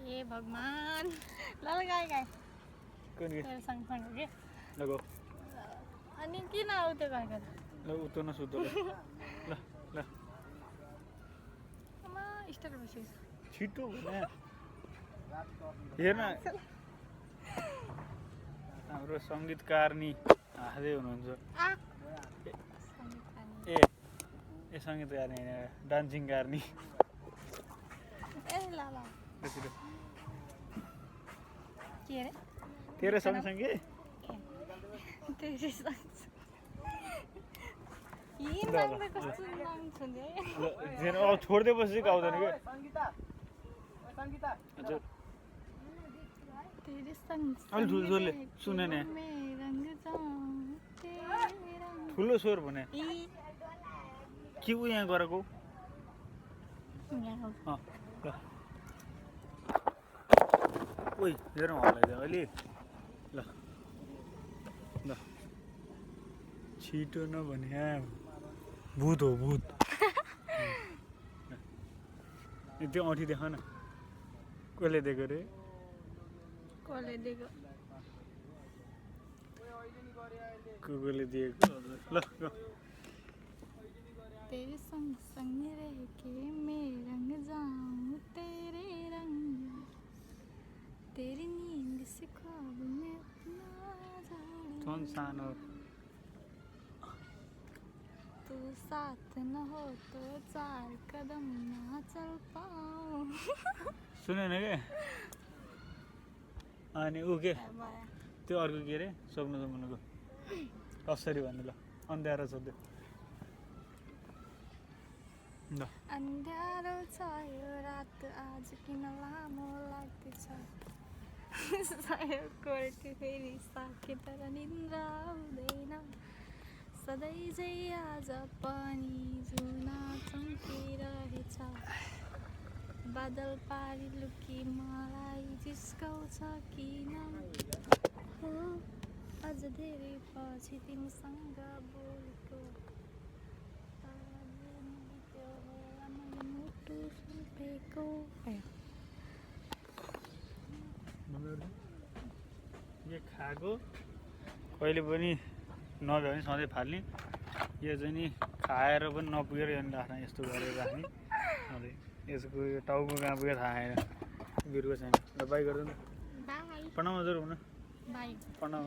ए भगवान ल ल गाई गाई तेरो सँगसँगै के लगो अनि किन आऊ त्यो गाईको ल उतो न सुतो ल ल आमा स्टार्ट भइसक्यो छिटो भने हेर्न हाम्रो सङ्गीतकारनी हाँस्दै हुनुहुन्छ ए ए सङ्गीतकारनी होइन डान्सिङकारनी ए ल ल के अरे तेरो सँगसँगै तेरो सँगसँगै यी माग्दा कस्तो लाउँछ नि अब छोडिदिएपछि गाउँदैन क्या हजुर तेरो सँगसँगै अलि ठुलो स्वरले सुने नि ठुलो स्वर भने के ऊ यहाँ गरेको ओइ हेरौँ हल्लाइदियो अहिले ल ल छिटो नभने भूत हो भूत त्यो औँठी देख न कसले दिएको रे कसले दिएको कसले दिएको ल तेरे संग संग रह के मैं रंग जाऊं तेरे रंग तेरी नींद से ख्वाब में अपना झन् सानो तू साथ न हो तो 4 कदम ना चल पाऊं सुनेन के अनि ऊ के त्यो अर्को के अरे सक्नु सक्नुको कसरी भन्नु ल अन्ध्यारो छ त्यो अन्ध्यारो छ यो रात आज किन लामो लाग्दैछ कोर्ट फेरि साके तर निन्द्रा आउँदैन सधैँ चाहिँ आज पनि जुना चम्किरहेछ बादल पारी लुकी मलाई जिस्काउँछ किन हो अझ धेरै पछि तिमीसँग बोलेको यो खाएको कहिले पनि नभ्यो भने सधैँ फाल्ने यो चाहिँ नि खाएर पनि नपुगेर राख्ने यस्तो गरेर राख्ने सधैँ यसको यो टाउको कहाँ पुग्यो थाहा आएन बिरुवा छैन ल बाई गर्दैन प्रणाम हजुर हुन बाई प्रणाम